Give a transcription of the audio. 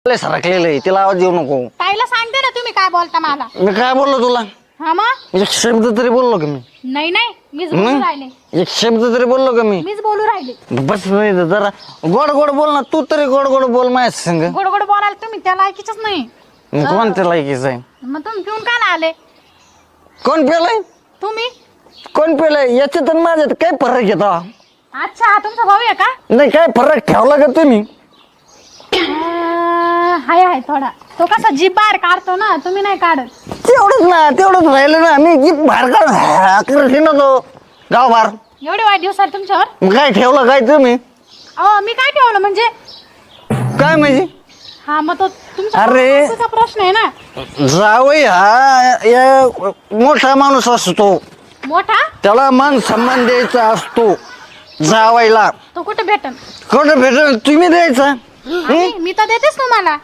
सरकलेलं आहे, तिला आवाज देऊ नको. ताईला सांगते ना तुम्ही काय बोलता मला. मी काय बोललो तुला? हा मग एक शब्द तरी बोललो का मी? नाही नाही मीच बोलू राहिले. एक शब्द तरी बोललो का मी? मीच बोलू राहिले. बस नाही जरा गोड गोड बोल ना, तू तरी गोड गोड बोल माझ्या संग. गोड गोड बोलायला तुम्ही त्याला ऐकीच नाही. कोणत्या लायकीच आहे? मग तुम्ही पिऊन काय आले? कोण पेलाय? तुम्ही. कोण पेलाय? याच्यात आणि माझ्यात काय फरक येतो? अच्छा तुमचा भाऊ आहे का? नाही काय फरक ठेवला का तुम्ही? हाय हाय थोडा. तो कसा जीभ बाहेर काढतो ना, तुम्ही नाही काढत. तेवढंच राहिलं ना. मी जीप बाहेर काढ ना तो गाव बाहेर. एवढे वाईट दिवस तुमच्यावर. मग काय ठेवलं काय तुम्ही? मी काय ठेवलं म्हणजे? काय म्हणजे? हा मग तो तुमचा अरे. तुमचा प्रश्न आहे ना. जावई हा मोठा माणूस असतो, मोठा. त्याला मान सन्मान द्यायचा असतो. जावायला तो कुठे भेटन? कुठं भेटेल? तुम्ही द्यायचा. मी तर देतेच तुम्हाला.